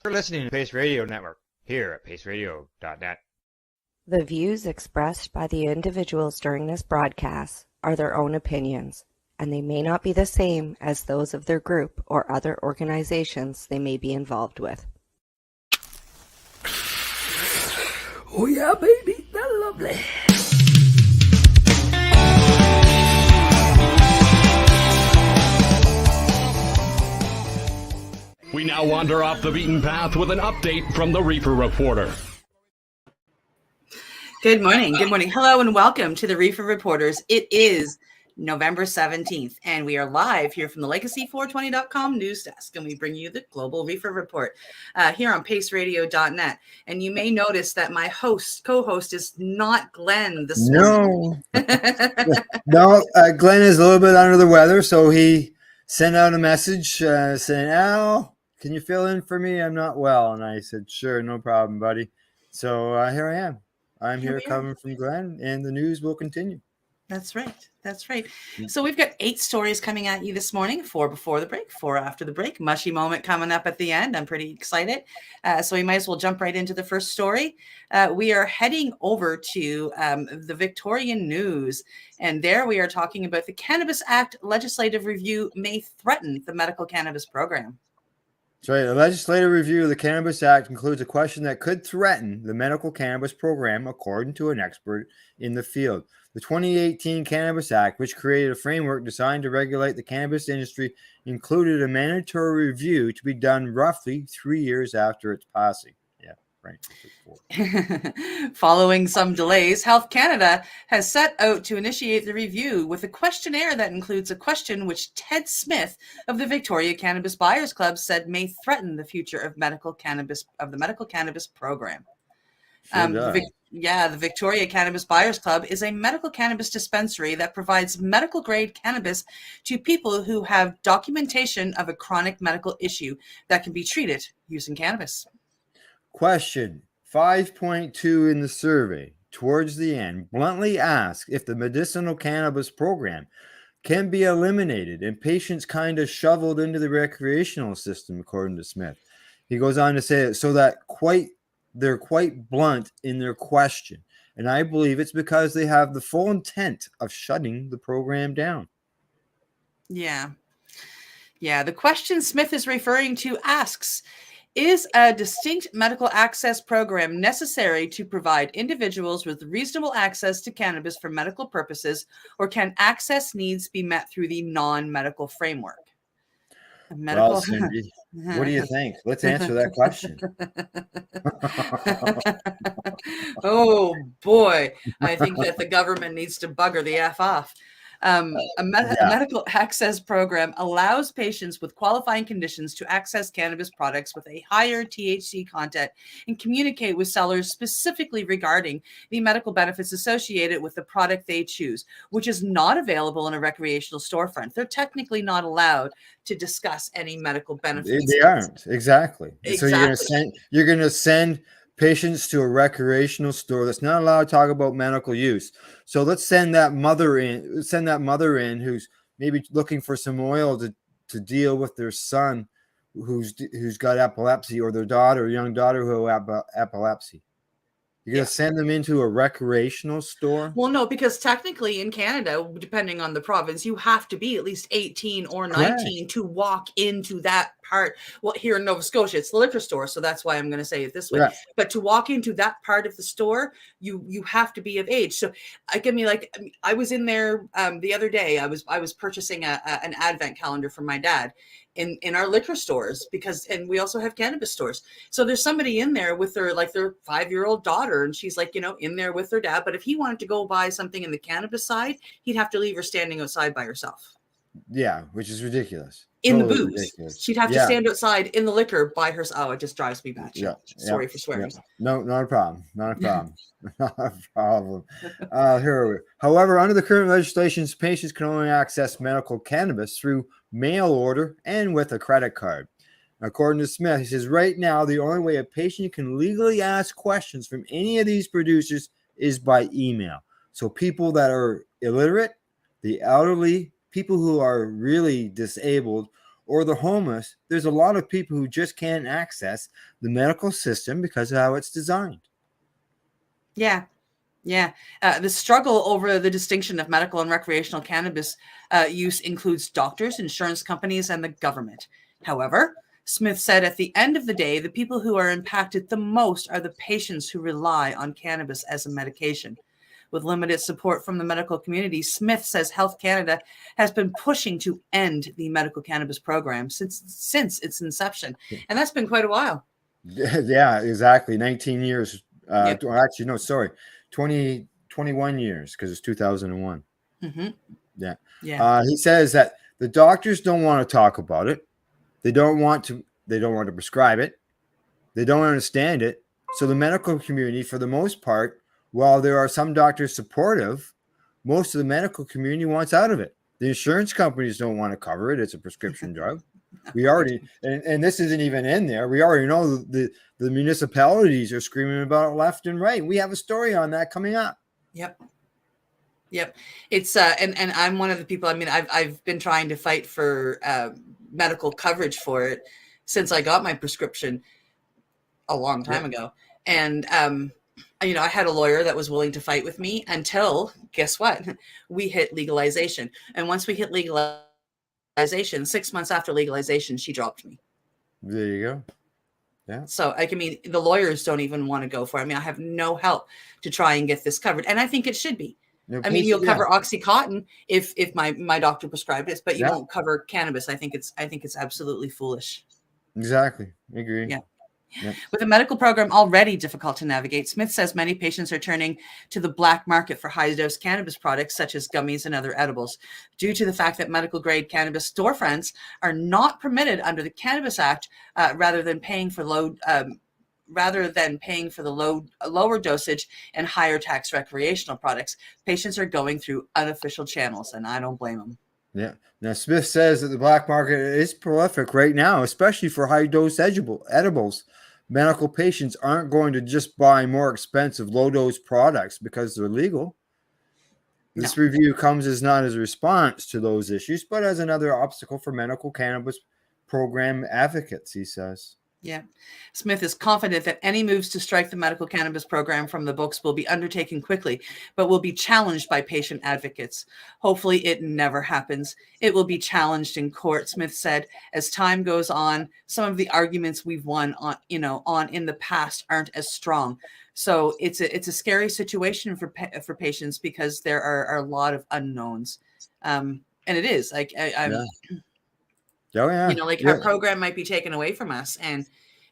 You're listening to Pace Radio Network here at paceradio.net. The views expressed by the individuals during this broadcast are their own opinions, and they may not be the same as those of their group or other organizations they may be involved with. Oh yeah, baby, that's lovely. We now wander off the beaten path with an update from the Reefer Reporter. Good morning. Good morning. Hello and welcome to the Reefer Reporters. It is November 17th, and we are live here from the Legacy420.com news desk, and we bring you the Global Reefer Report here on paceradio.net. And you may notice that my co-host is not Glenn this morning. No, Glenn is a little bit under the weather, so he sent out a message saying, Al, can you fill in for me? I'm not well. And I said, sure, no problem, buddy. So here I am. I'm here covering from Glenn, and the news will continue. That's right. That's right. So we've got 8 stories coming at you this morning, 4 before the break, 4 after the break. Mushy moment coming up at the end. I'm pretty excited. So we might as well jump right into the first story. We are heading over to the Victorian News. And there we are talking about the Cannabis Act legislative review may threaten the medical cannabis program. That's right. A legislative review of the Cannabis Act includes a question that could threaten the medical cannabis program, according to an expert in the field. The 2018 Cannabis Act, which created a framework designed to regulate the cannabis industry, included a mandatory review to be done roughly 3 years after its passing. Yeah, right. Following some delays, Health Canada has set out to initiate the review with a questionnaire that includes a question which Ted Smith of the Victoria Cannabis Buyers Club said may threaten the future of the medical cannabis program. The Victoria Cannabis Buyers Club is a medical cannabis dispensary that provides medical grade cannabis to people who have documentation of a chronic medical issue that can be treated using cannabis. Question 5.2 in the survey, towards the end, bluntly asks if the medicinal cannabis program can be eliminated and patients kind of shoveled into the recreational system, according to Smith. He goes on to say it so that they're quite blunt in their question, and I believe it's because they have the full intent of shutting the program down. Yeah. The question Smith is referring to asks, is a distinct medical access program necessary to provide individuals with reasonable access to cannabis for medical purposes, or can access needs be met through the non-medical framework? Well, Cindy, what do you think? Let's answer that question. Oh, boy. I think that the government needs to bugger the F off. A medical access program allows patients with qualifying conditions to access cannabis products with a higher THC content and communicate with sellers specifically regarding the medical benefits associated with the product they choose, which is not available in a recreational storefront. They're technically not allowed to discuss any medical benefits. They aren't. Exactly. So you're going to send patients to a recreational store that's not allowed to talk about medical use. So let's send that mother in who's maybe looking for some oil to deal with their son who's got epilepsy, or their young daughter who has epilepsy. You're going to send them into a recreational store? Well, no, because technically in Canada, depending on the province, you have to be at least 18 or 19 to walk into that part. Well, here in Nova Scotia, it's the liquor store, so that's why I'm going to say it this way. Yeah. But to walk into that part of the store, you have to be of age. So I was in there the other day. I was purchasing an advent calendar for my dad in our liquor stores, and we also have cannabis stores. So there's somebody in there with their 5-year-old daughter, and she's in there with her dad. But if he wanted to go buy something in the cannabis side, he'd have to leave her standing outside by herself. Yeah, which is ridiculous. In the booze. Ridiculous. She'd have to stand outside in the liquor by herself. Oh, it just drives me batshit. Yeah. Sorry for swearing. Yeah. No, not a problem. Not a problem. Here. However, under the current legislation, patients can only access medical cannabis through mail order and with a credit card. According to Smith, he says, right now, the only way a patient can legally ask questions from any of these producers is by email. So people that are illiterate, the elderly, people who are really disabled, or the homeless, there's a lot of people who just can't access the medical system because of how it's designed. Yeah. Yeah. The struggle over the distinction of medical and recreational cannabis use includes doctors, insurance companies, and the government. However, Smith said at the end of the day, the people who are impacted the most are the patients who rely on cannabis as a medication. With limited support from the medical community, Smith says Health Canada has been pushing to end the medical cannabis program since its inception. And that's been quite a while. Yeah, exactly. 19 years. Yep. Or actually, no, sorry. 21 years, because it's 2001. Mm-hmm. Yeah. Yeah. He says that the doctors don't want to talk about it. They don't want to prescribe it. They don't understand it. So the medical community, for the most part, while there are some doctors supportive, most of the medical community wants out of it. The insurance companies don't want to cover it. It's a prescription drug. We already, and this isn't even in there. We already know the municipalities are screaming about it left and right. We have a story on that coming up. Yep. It's and I'm one of the people. I mean, I've been trying to fight for medical coverage for it since I got my prescription a long time ago. And you know, I had a lawyer that was willing to fight with me until, guess what? We hit legalization. And once we hit legalization, 6 months after legalization, she dropped me. There you go. Yeah. So I mean, the lawyers don't even want to go for it. I mean, I have no help to try and get this covered. And I think it should be. I mean, you'll cover Oxycontin if my doctor prescribed it, but you won't cover cannabis. I think it's absolutely foolish. Exactly. I agree. Yeah. Yep. With a medical program already difficult to navigate, Smith says many patients are turning to the black market for high-dose cannabis products such as gummies and other edibles, due to the fact that medical-grade cannabis storefronts are not permitted under the Cannabis Act, rather than paying for the lower dosage and higher tax recreational products. Patients are going through unofficial channels, and I don't blame them. Yeah. Now, Smith says that the black market is prolific right now, especially for high-dose edibles. Medical patients aren't going to just buy more expensive low-dose products because they're legal. This review comes as not as a response to those issues, but as another obstacle for medical cannabis program advocates, he says. Yeah. Smith is confident that any moves to strike the medical cannabis program from the books will be undertaken quickly, but will be challenged by patient advocates. Hopefully it never happens. It will be challenged in court, Smith said. As time goes on, some of the arguments we've won on in the past aren't as strong. So it's a scary situation for patients because there are a lot of unknowns. And it is like Oh, yeah. You know, like our program might be taken away from us, and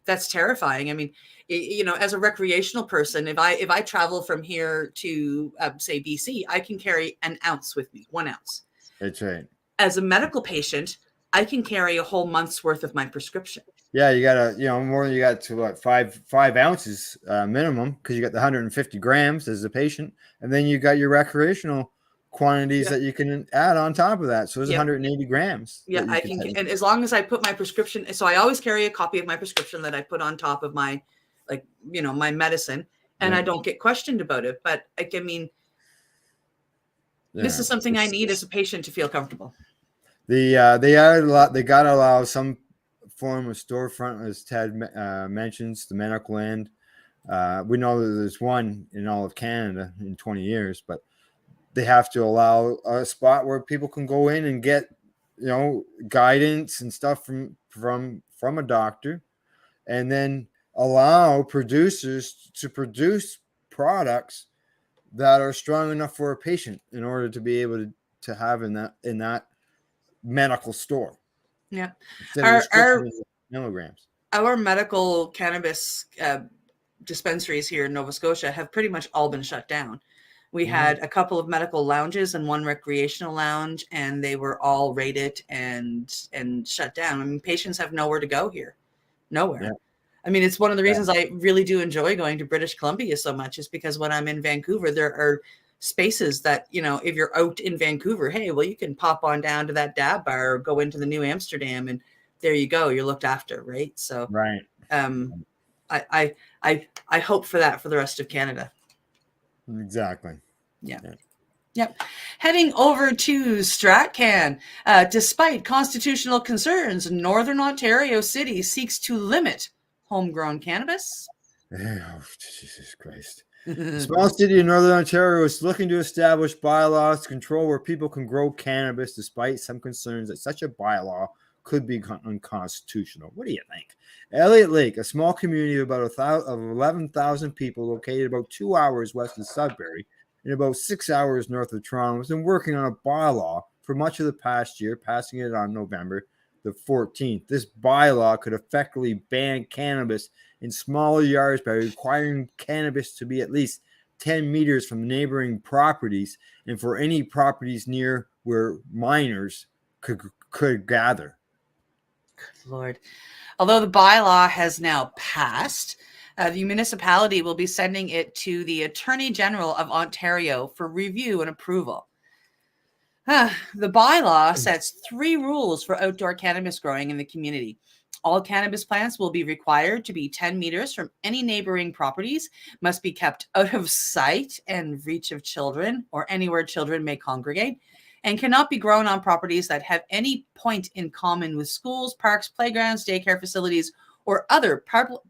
that's terrifying. I mean, you know, as a recreational person, if I travel from here to say BC, I can carry an ounce with me, 1 ounce. That's right. As a medical patient, I can carry a whole month's worth of my prescription. Yeah, you got more than you got to what, five ounces minimum, because you got the 150 grams as a patient, and then you got your recreational quantities that you can add on top of that. So there's 180 grams. Yeah, I can, and as long as I put my prescription, so I always carry a copy of my prescription that I put on top of my, like, you know, my medicine, and I don't get questioned about it. But I mean, this is something I need as a patient to feel comfortable. They got to allow some form of storefront, as Ted mentions, the medical end. We know that there's one in all of Canada in 20 years, but they have to allow a spot where people can go in and get, you know, guidance and stuff from a doctor, and then allow producers to produce products that are strong enough for a patient in order to be able to have in that medical store. Yeah. Our milligrams. Our medical cannabis dispensaries here in Nova Scotia have pretty much all been shut down. We had a couple of medical lounges and one recreational lounge, and they were all raided and shut down. I mean, patients have nowhere to go here. Nowhere. Yeah. I mean, it's one of the reasons I really do enjoy going to British Columbia so much, is because when I'm in Vancouver, there are spaces that, you know, if you're out in Vancouver, hey, well, you can pop on down to that dab bar or go into the New Amsterdam, and there you go. You're looked after, right? So, right. I hope for that for the rest of Canada. Exactly. Yeah. Yep. Heading over to Stratcan. Despite constitutional concerns, Northern Ontario City seeks to limit homegrown cannabis. Oh, Jesus Christ. A small city in Northern Ontario is looking to establish bylaws to control where people can grow cannabis, despite some concerns that such a bylaw could be unconstitutional. What do you think? Elliott Lake, a small community of about 11,000 people located about 2 hours west of Sudbury and about 6 hours north of Toronto, has been working on a bylaw for much of the past year, passing it on November the 14th. This bylaw could effectively ban cannabis in smaller yards by requiring cannabis to be at least 10 meters from neighboring properties and for any properties near where minors could gather. Good Lord. Although the bylaw has now passed, the municipality will be sending it to the Attorney General of Ontario for review and approval. The bylaw sets 3 rules for outdoor cannabis growing in the community. All cannabis plants will be required to be 10 meters from any neighboring properties, must be kept out of sight and reach of children or anywhere children may congregate, and cannot be grown on properties that have any point in common with schools, parks, playgrounds, daycare facilities, or other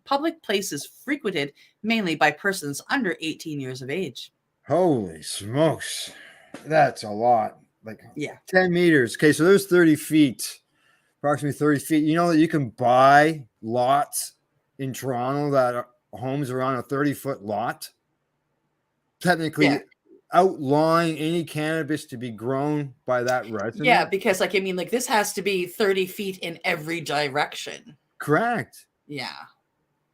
public places frequented mainly by persons under 18 years of age. Holy smokes. That's a lot. Like, yeah, 10 meters. Okay, so there's 30 feet, approximately 30 feet. You know that you can buy lots in Toronto that homes are on a 30-foot lot? Technically, outlawing any cannabis to be grown by that resident? Yeah, because, like, I mean, like, this has to be 30 feet in every direction. Correct. Yeah.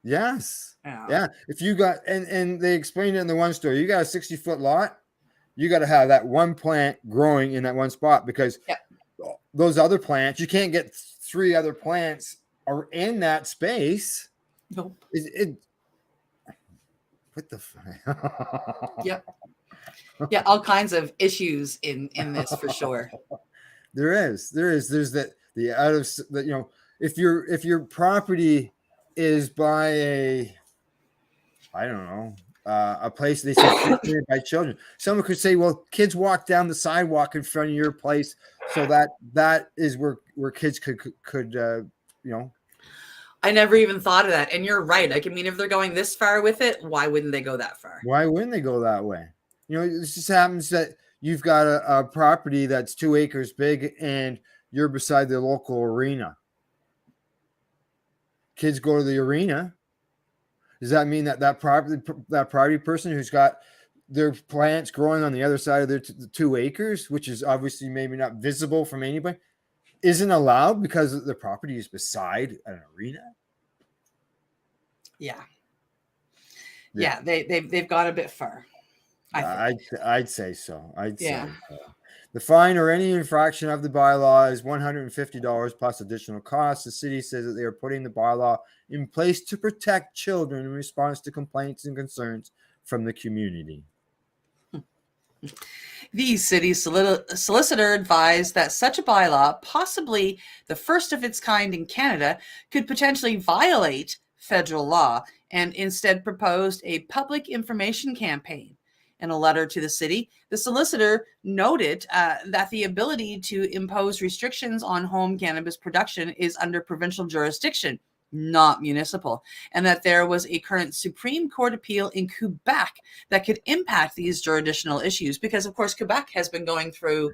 Yes. Yeah. If you got, and they explained it in the one story, you got a 60-foot lot, you got to have that one plant growing in that one spot, because those other plants, you can't get 3 other plants are in that space. Nope. What the fuck? Yep. Yeah, all kinds of issues in this for sure. There's that the out of that, you know, if your property is by a place they say frequented by children, someone could say, well, kids walk down the sidewalk in front of your place, so that is where kids could I never even thought of that, and you're right. Like, I mean, if they're going this far with it, why wouldn't they go that far? Why wouldn't they go that way? You know, it just happens that you've got a property that's 2 acres big and you're beside the local arena. Kids go to the arena. Does that mean that property person who's got their plants growing on the other side of their 2 acres, which is obviously maybe not visible from anybody, isn't allowed because the property is beside an arena? Yeah, they've gone a bit far. I'd say so. The fine or any infraction of the bylaw is $150 plus additional costs. The city says that they are putting the bylaw in place to protect children in response to complaints and concerns from the community. The city solicitor advised that such a bylaw, possibly the first of its kind in Canada, could potentially violate federal law, and instead proposed a public information campaign. In a letter to the city, the solicitor noted that the ability to impose restrictions on home cannabis production is under provincial jurisdiction, not municipal, and that there was a current Supreme Court appeal in Quebec that could impact these jurisdictional issues, because, of course, Quebec has been going through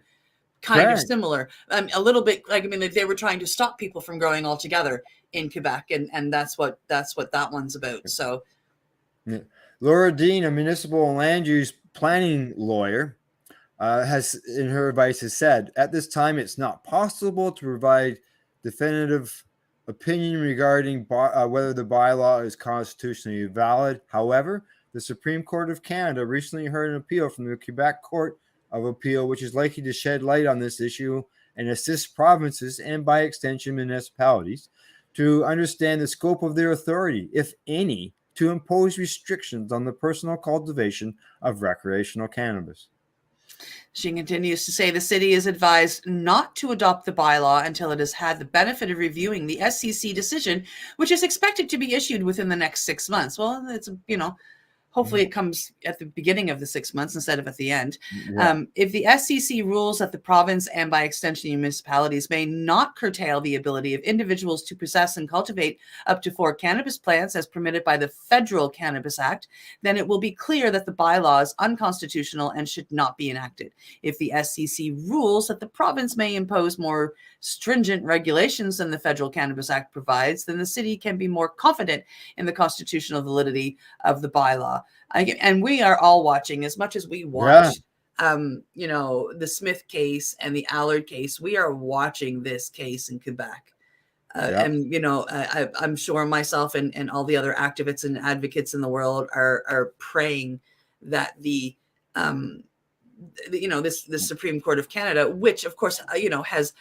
kind of similar, a little bit like, I mean, like, they were trying to stop people from growing altogether in Quebec, and that's what that one's about. So, Laura Dean, a municipal land use planning lawyer, has in her advice has said, at this time, it's not possible to provide definitive opinion regarding whether the bylaw is constitutionally valid. However, the Supreme Court of Canada recently heard an appeal from the Quebec Court of Appeal, which is likely to shed light on this issue and assist provinces and, by extension, municipalities to understand the scope of their authority, if any, to impose restrictions on the personal cultivation of recreational cannabis. She continues to say the city is advised not to adopt the bylaw until it has had the benefit of reviewing the SCC decision, which is expected to be issued within the next 6 months. Well, it's, Hopefully it comes at the beginning of the 6 months instead of at the end. Yeah. If the SCC rules that the province and by extension municipalities may not curtail the ability of individuals to possess and cultivate up to 4 cannabis plants as permitted by the Federal Cannabis Act, then it will be clear that the bylaw is unconstitutional and should not be enacted. If the SCC rules that the province may impose more stringent regulations than the Federal Cannabis Act provides, then the city can be more confident in the constitutional validity of the bylaw. And we are all watching as much as we watch, the Smith case and the Allard case. We are watching this case in Quebec. And, I'm sure myself and all the other activists and advocates in the world are praying that the Supreme Court of Canada, which of course, has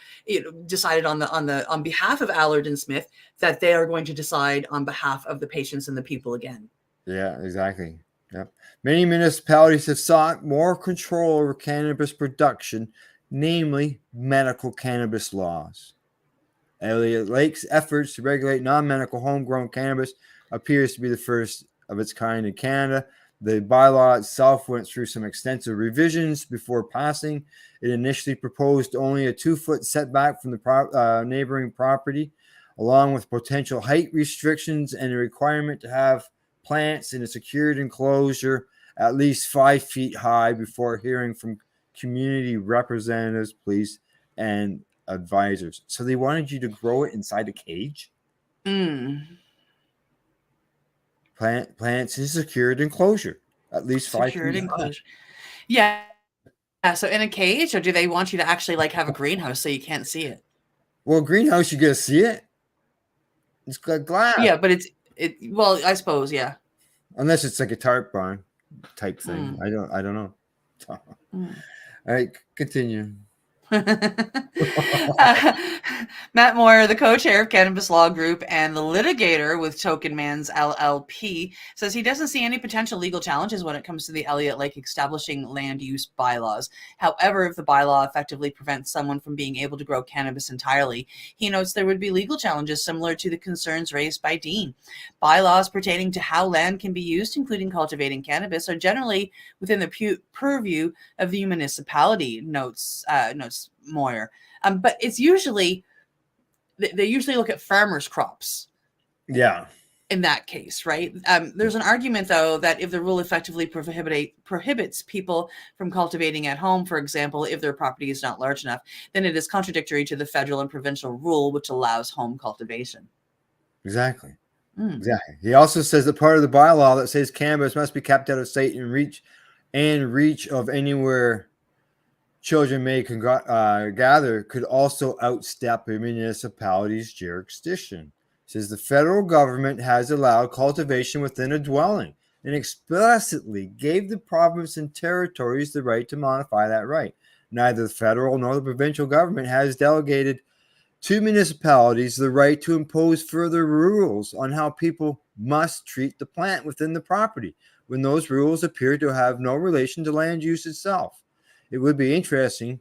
decided on behalf of Allard and Smith, that they are going to decide on behalf of the patients and the people again. Yeah, exactly. Yep. Many municipalities have sought more control over cannabis production, namely medical cannabis laws. Elliott Lake's efforts to regulate non-medical homegrown cannabis appears to be the first of its kind in Canada. The bylaw itself went through some extensive revisions before passing. It initially proposed only a 2-foot setback from the neighboring property, along with potential height restrictions and a requirement to have plants in a secured enclosure at least 5 feet high before hearing from community representatives, police, and advisors. So they wanted you to grow it inside a cage? Plants in a secured enclosure, at least 5 feet enclosure. Yeah. So in a cage, or do they want you to actually have a greenhouse so you can't see it? Well, greenhouse, you get to see it. It's got glass. Yeah, but well, I suppose, yeah. Unless it's like a tarp barn type thing. I don't know. All right, continue. Matt Moyer, the co-chair of Cannabis Law Group and the litigator with Token Mans LLP, says he doesn't see any potential legal challenges when it comes to the Elliott Lake establishing land use bylaws. However, if the bylaw effectively prevents someone from being able to grow cannabis entirely, he notes there would be legal challenges similar to the concerns raised by Dean. Bylaws pertaining to how land can be used, including cultivating cannabis, are generally within the purview of the municipality, notes Moyer. But it's usually, they usually look at farmers' crops. Yeah. In that case, right? There's an argument, though, that if the rule effectively prohibits people from cultivating at home, for example, if their property is not large enough, then it is contradictory to the federal and provincial rule, which allows home cultivation. Exactly. Exactly. He also says that part of the bylaw that says cannabis must be kept out of sight and reach of anywhere children may gather could also outstep a municipality's jurisdiction. It says the federal government has allowed cultivation within a dwelling and explicitly gave the province and territories the right to modify that right. Neither the federal nor the provincial government has delegated to municipalities the right to impose further rules on how people must treat the plant within the property when those rules appear to have no relation to land use itself. It would be interesting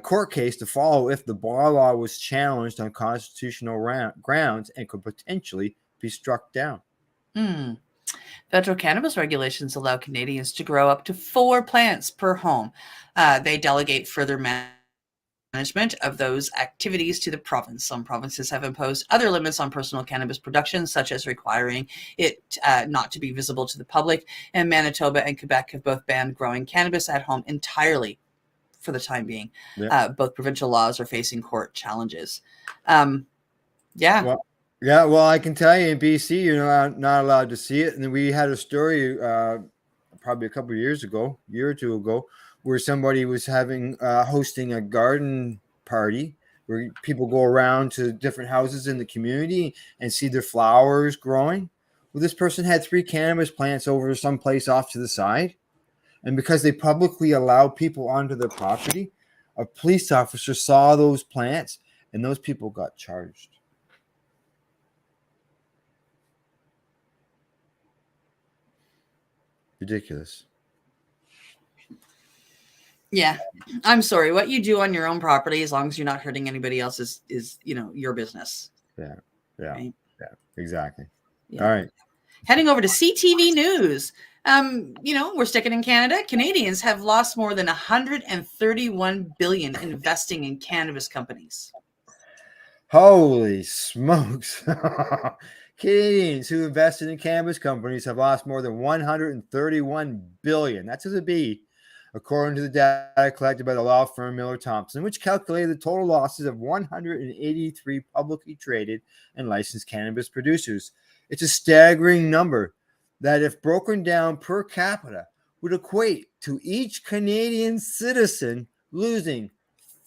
court case to follow if the bylaw was challenged on constitutional grounds and could potentially be struck down. Federal cannabis regulations allow Canadians to grow up to 4 plants per home. They delegate further management of those activities to the province. Some provinces have imposed other limits on personal cannabis production, such as requiring it not to be visible to the public. And Manitoba and Quebec have both banned growing cannabis at home entirely for the time being. Both provincial laws are facing court challenges. Well, I can tell you in BC, you're not allowed to see it. And we had a story probably a couple of years ago, year or two ago, where somebody was hosting a garden party where people go around to different houses in the community and see their flowers growing. Well, this person had 3 cannabis plants over someplace off to the side. And because they publicly allowed people onto their property, a police officer saw those plants and those people got charged. Ridiculous. Yeah, I'm sorry. What you do on your own property, as long as you're not hurting anybody else, is your business. Yeah, right? exactly. Yeah. All right. Heading over to CTV News. We're sticking in Canada. Canadians have lost more than 131 billion investing in cannabis companies. Holy smokes. Canadians who invested in cannabis companies have lost more than 131 billion. That's with a B, according to the data collected by the law firm Miller Thompson, which calculated the total losses of 183 publicly traded and licensed cannabis producers. It's a staggering number that, if broken down per capita, would equate to each Canadian citizen losing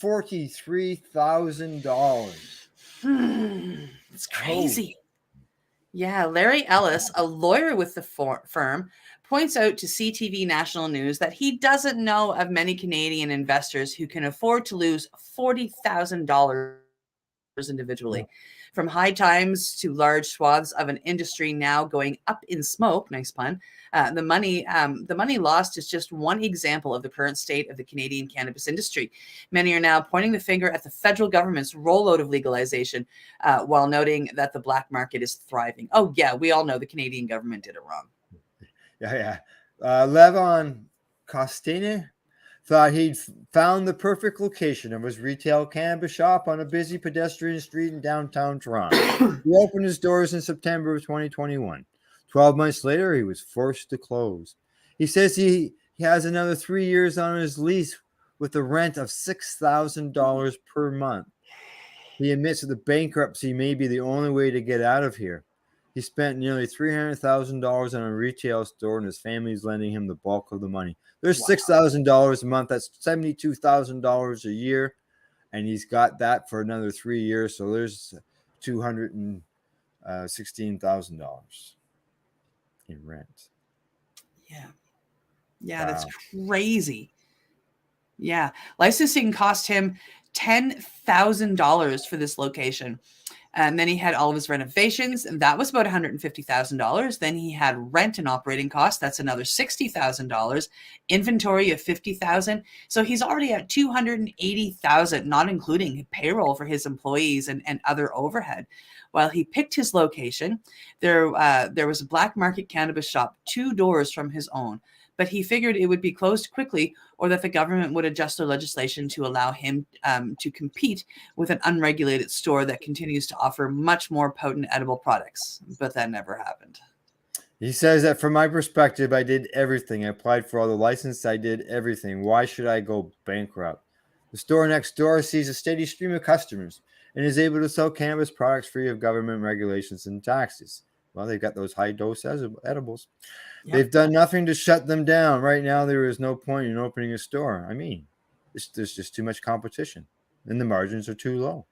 $43,000. It's crazy. Yeah, Larry Ellis, a lawyer with the firm, points out to CTV National News that he doesn't know of many Canadian investors who can afford to lose $40,000 individually. From high times to large swaths of an industry now going up in smoke, nice pun, the money lost is just one example of the current state of the Canadian cannabis industry. Many are now pointing the finger at the federal government's rollout of legalization, while noting that the black market is thriving. Oh yeah, we all know the Canadian government did it wrong. Yeah. Levon Costine thought he'd found the perfect location of his retail cannabis shop on a busy pedestrian street in downtown Toronto. He opened his doors in September of 2021. 12 months later, he was forced to close. He says he has another 3 years on his lease with a rent of $6,000 per month. He admits that the bankruptcy may be the only way to get out of here. He spent nearly $300,000 on a retail store, and his family is lending him the bulk of the money. There's $6,000 a month. That's $72,000 a year, and he's got that for another 3 years. So there's $216,000 in rent. Yeah, wow. That's crazy. Yeah, licensing cost him $10,000 for this location. And then he had all of his renovations, and that was about $150,000. Then he had rent and operating costs. That's another $60,000. Inventory of $50,000. So he's already at $280,000, not including payroll for his employees and other overhead. While he picked his location, there was a black market cannabis shop 2 doors from his own, but he figured it would be closed quickly, or that the government would adjust their legislation to allow him to compete with an unregulated store that continues to offer much more potent edible products. But that never happened. He says that from my perspective, I did everything. I applied for all the licenses. I did everything. Why should I go bankrupt? The store next door sees a steady stream of customers and is able to sell cannabis products free of government regulations and taxes. Well, they've got those high-dose edibles. Yep. They've done nothing to shut them down. Right now, there is no point in opening a store. I mean, there's just too much competition, and the margins are too low.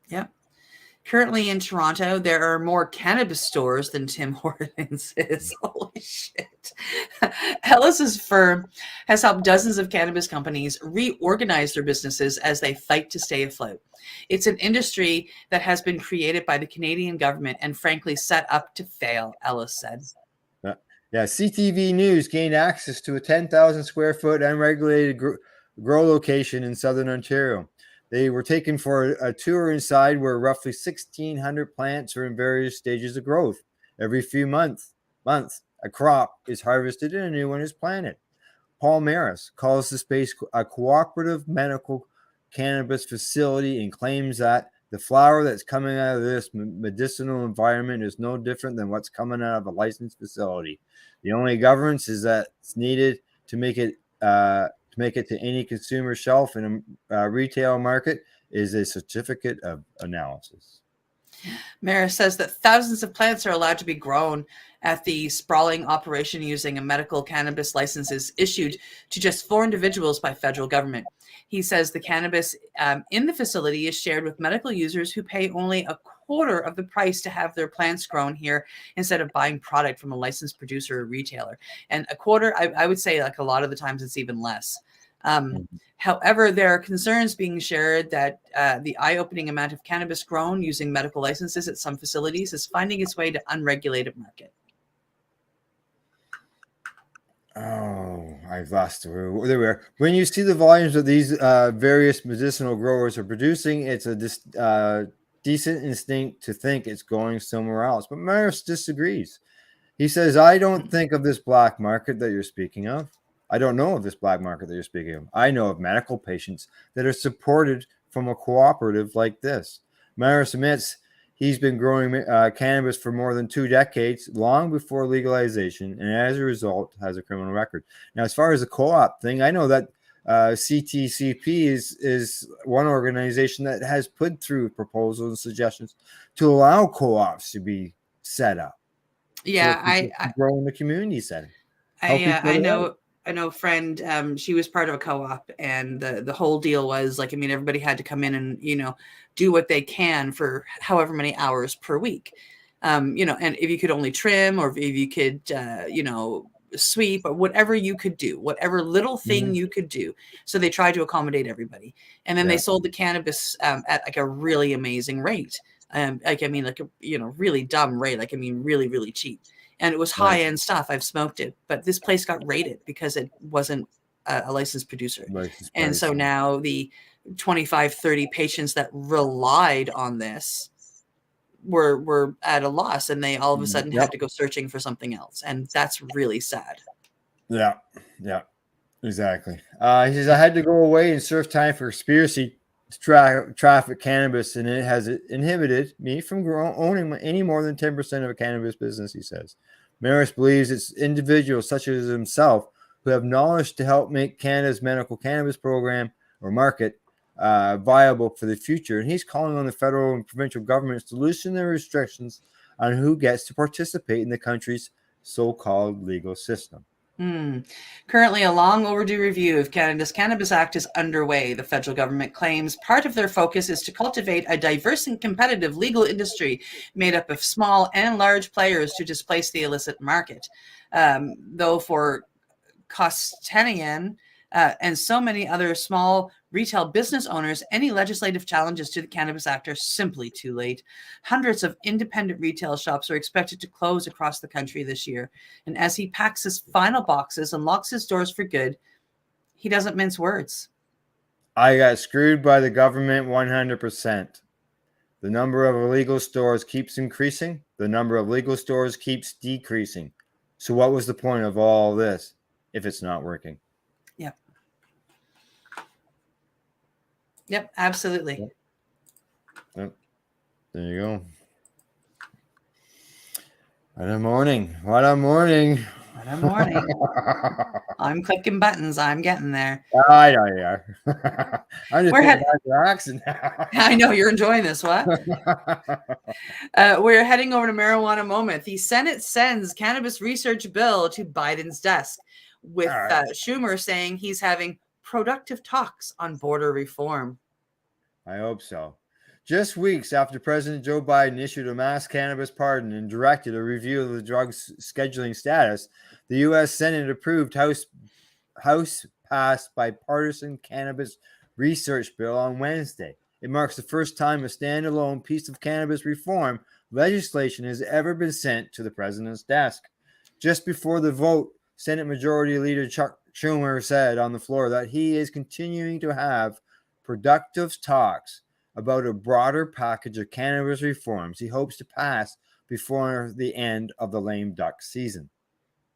Yep. Currently in Toronto, there are more cannabis stores than Tim Hortons is. Holy shit. Ellis's firm has helped dozens of cannabis companies reorganize their businesses as they fight to stay afloat. It's an industry that has been created by the Canadian government and frankly set up to fail, Ellis said. Yeah, CTV News gained access to a 10,000 square foot unregulated grow location in southern Ontario. They were taken for a tour inside, where roughly 1,600 plants are in various stages of growth. Every few months, a crop is harvested and a new one is planted. Paul Maris calls the space a cooperative medical cannabis facility and claims that the flower that's coming out of this medicinal environment is no different than what's coming out of a licensed facility. The only governance is that's needed to make it to any consumer shelf in a retail market is a certificate of analysis. Maris says that thousands of plants are allowed to be grown at the sprawling operation using a medical cannabis licenses issued to just 4 individuals by federal government. He says the cannabis in the facility is shared with medical users who pay only a quarter of the price to have their plants grown here instead of buying product from a licensed producer or retailer. And a quarter, I would say, like, a lot of the times it's even less. However, there are concerns being shared that the eye-opening amount of cannabis grown using medical licenses at some facilities is finding its way to unregulated market. Oh, I've lost there we were. When you see the volumes of these various medicinal growers are producing, it's a decent instinct to think it's going somewhere else. But Maris disagrees. He says, I don't think of this black market that you're speaking of. I don't know of this black market that you're speaking of. I know of medical patients that are supported from a cooperative like this. Maris admits he's been growing cannabis for more than 2 decades, long before legalization, and as a result has a criminal record. Now, as far as the co-op thing, I know that CTCP is one organization that has put through proposals and suggestions to allow co-ops to be set up. Yeah, so I grow in the community setting. I know a friend. She was part of a co-op, and the whole deal was like, I mean, everybody had to come in and do what they can for however many hours per week. And if you could only trim, or if you could sweep, or whatever you could do, whatever little thing you could do. So they tried to accommodate everybody, and then they sold the cannabis at like a really amazing rate. Really dumb rate. Like, I mean, really, really cheap. And it was high end stuff. I've smoked it, but this place got raided because it wasn't a licensed producer. And so now the 25, 30 patients that relied on this were at a loss, and they all of a sudden had to go searching for something else. And that's really sad. Yeah, exactly. He says, I had to go away and serve time for conspiracy to traffic cannabis, and it has inhibited me from owning any more than 10% of a cannabis business, he says. Maris believes it's individuals such as himself who have knowledge to help make Canada's medical cannabis program or market viable for the future. And he's calling on the federal and provincial governments to loosen their restrictions on who gets to participate in the country's so-called legal system. Currently, a long overdue review of Canada's Cannabis Act is underway. The federal government claims part of their focus is to cultivate a diverse and competitive legal industry made up of small and large players to displace the illicit market. Though for Costanian and so many other small retail business owners, any legislative challenges to the Cannabis Act are simply too late. Hundreds of independent retail shops are expected to close across the country this year. And as he packs his final boxes and locks his doors for good, he doesn't mince words. I got screwed by the government 100%. The number of illegal stores keeps increasing. The number of legal stores keeps decreasing. So what was the point of all this if it's not working? Yep, absolutely. Yep. There you go. What a morning. What a morning. What a morning. I'm clicking buttons. I'm getting there. I know you are. I'm just getting back to accent now. I know you're enjoying this. What? We're heading over to Marijuana Moment. The Senate sends cannabis research bill to Biden's desk, with Schumer saying he's having productive talks on border reform. I hope so. Just weeks after President Joe Biden issued a mass cannabis pardon and directed a review of the drug's scheduling status, the U.S. Senate approved House-passed bipartisan cannabis research bill on Wednesday. It marks the first time a standalone piece of cannabis reform legislation has ever been sent to the president's desk. Just before the vote, Senate Majority Leader Chuck Schumer said on the floor that he is continuing to have productive talks about a broader package of cannabis reforms he hopes to pass before the end of the lame duck season.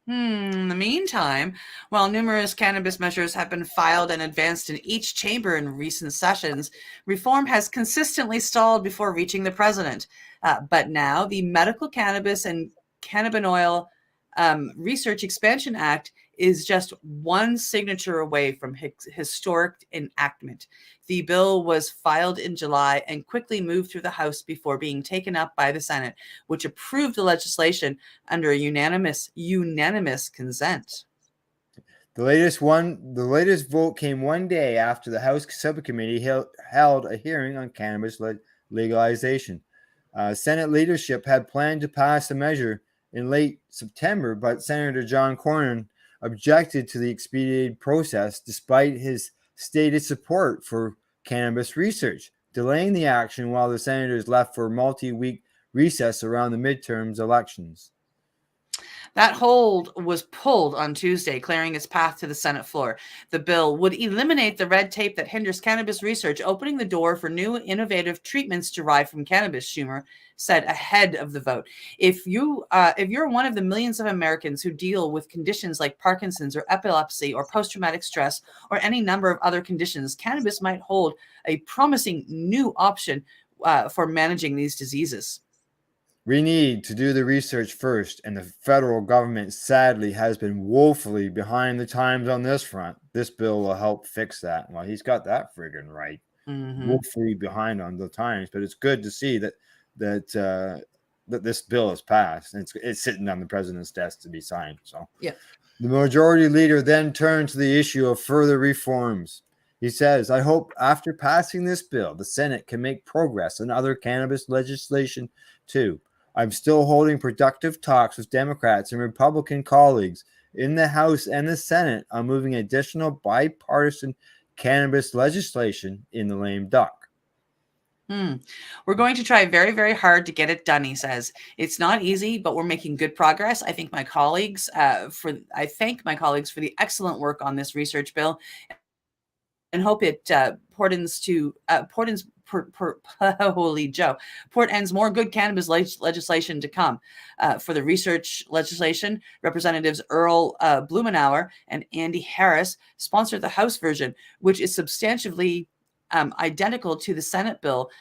In the meantime, while numerous cannabis measures have been filed and advanced in each chamber in recent sessions, reform has consistently stalled before reaching the president. But now the Medical Cannabis and Cannabinoid Research Expansion Act is just one signature away from historic enactment. The bill was filed in July and quickly moved through the House before being taken up by the Senate, which approved the legislation under a unanimous consent. The latest vote came one day after the House subcommittee held a hearing on cannabis legalization. Senate leadership had planned to pass the measure in late September, but Senator John Cornyn objected to the expedited process despite his stated support for cannabis research, delaying the action while the senators left for a multi-week recess around the midterms elections. That hold was pulled on Tuesday, clearing its path to the Senate floor. The bill would eliminate the red tape that hinders cannabis research, opening the door for new innovative treatments derived from cannabis, Schumer said ahead of the vote. If you're one of the millions of Americans who deal with conditions like Parkinson's or epilepsy or post-traumatic stress or any number of other conditions, cannabis might hold a promising new option for managing these diseases. We need to do the research first, and the federal government sadly has been woefully behind the times on this front. This bill will help fix that. Well, he's got that friggin' right. Woefully behind on the times, but it's good to see that this bill is passed and it's sitting on the president's desk to be signed. So yeah, the majority leader then turned to the issue of further reforms. He says, "I hope after passing this bill, the Senate can make progress on other cannabis legislation too. I'm still holding productive talks with Democrats and Republican colleagues in the House and the Senate on moving additional bipartisan cannabis legislation in the lame duck." We're going to try very, very hard to get it done, he says. It's not easy, but we're making good progress. I thank my colleagues for the excellent work on this research bill, and hope it portends more good cannabis legislation to come. For the research legislation, Representatives Earl Blumenauer and Andy Harris sponsored the House version, which is substantially identical to the Senate bill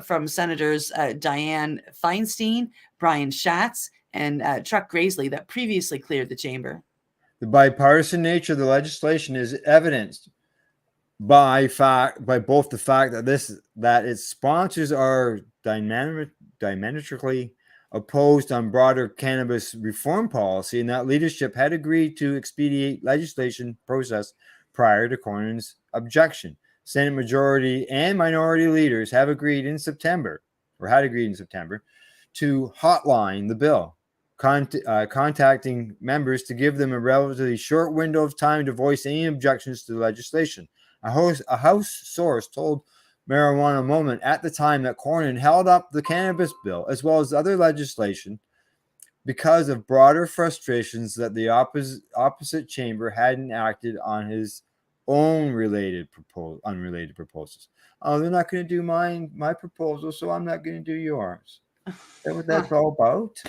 from Senators Dianne Feinstein, Brian Schatz, and Chuck Grassley that previously cleared the chamber. The bipartisan nature of the legislation is evidenced by both the fact that its sponsors are diametrically opposed on broader cannabis reform policy, and that leadership had agreed to expedite legislation process prior to Cornyn's objection. Senate majority and minority leaders had agreed in September to hotline the bill, contacting members to give them a relatively short window of time to voice any objections to the legislation. A House source told Marijuana Moment at the time that Cornyn held up the cannabis bill as well as other legislation because of broader frustrations that the opposite chamber hadn't acted on his own unrelated proposals. Oh, they're not going to do my proposal, so I'm not going to do yours. Is that what that's all about?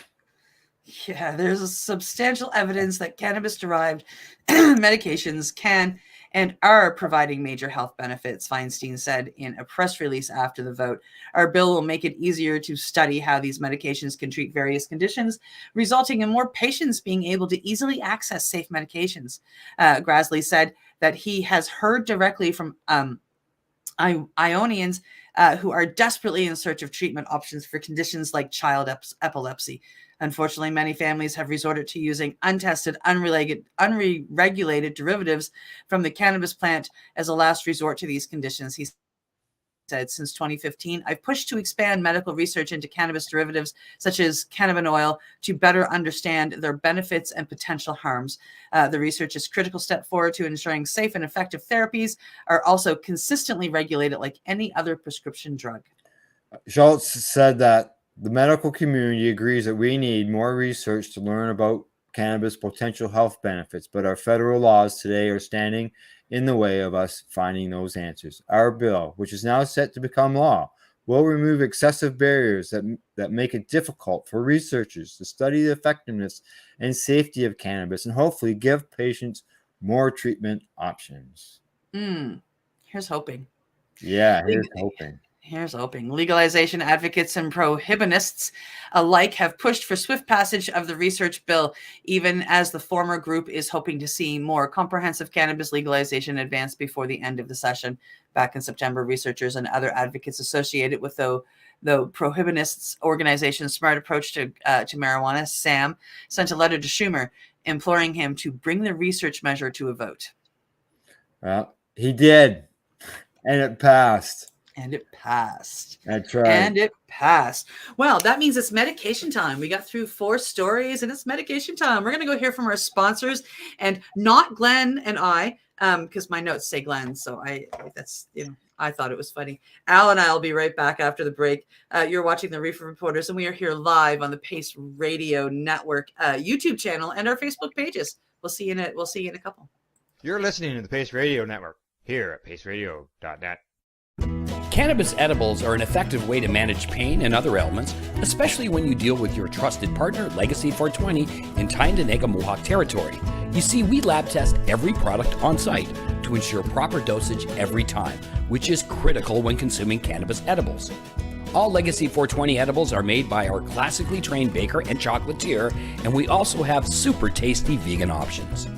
Yeah, there's substantial evidence that cannabis-derived medications can and are providing major health benefits, Feinstein said in a press release after the vote. Our bill will make it easier to study how these medications can treat various conditions, resulting in more patients being able to easily access safe medications. Grassley said that he has heard directly from Ionians who are desperately in search of treatment options for conditions like child epilepsy. Unfortunately, many families have resorted to using untested, unregulated derivatives from the cannabis plant as a last resort to these conditions. He said, since 2015, I've pushed to expand medical research into cannabis derivatives, such as cannabinoid, to better understand their benefits and potential harms. The research is a critical step forward to ensuring safe and effective therapies are also consistently regulated like any other prescription drug. Schultz said that the medical community agrees that we need more research to learn about cannabis' potential health benefits, but our federal laws today are standing in the way of us finding those answers. Our bill, which is now set to become law, will remove excessive barriers that make it difficult for researchers to study the effectiveness and safety of cannabis and hopefully give patients more treatment options. Here's hoping. Yeah, here's hoping. Here's hoping. Legalization advocates and prohibitionists alike have pushed for swift passage of the research bill, even as the former group is hoping to see more comprehensive cannabis legalization advanced before the end of the session. Back in September, researchers and other advocates associated with the prohibitionists organization Smart Approach to Marijuana, SAM, sent a letter to Schumer imploring him to bring the research measure to a vote. Well, he did, and it passed. And it passed. That's right. And it passed. Well, that means it's medication time. We got through 4 stories and it's medication time. We're going to go hear from our sponsors, and not Glenn and I, because my notes say Glenn. So I thought it was funny. Al and I will be right back after the break. You're watching the Reefer Reporters, and we are here live on the Pace Radio Network YouTube channel and our Facebook pages. We'll see you in a couple. You're listening to the Pace Radio Network here at paceradio.net. Cannabis edibles are an effective way to manage pain and other ailments, especially when you deal with your trusted partner, Legacy 420, in Tyendinaga Mohawk territory. You see, we lab test every product on site to ensure proper dosage every time, which is critical when consuming cannabis edibles. All Legacy 420 edibles are made by our classically trained baker and chocolatier, and we also have super tasty vegan options.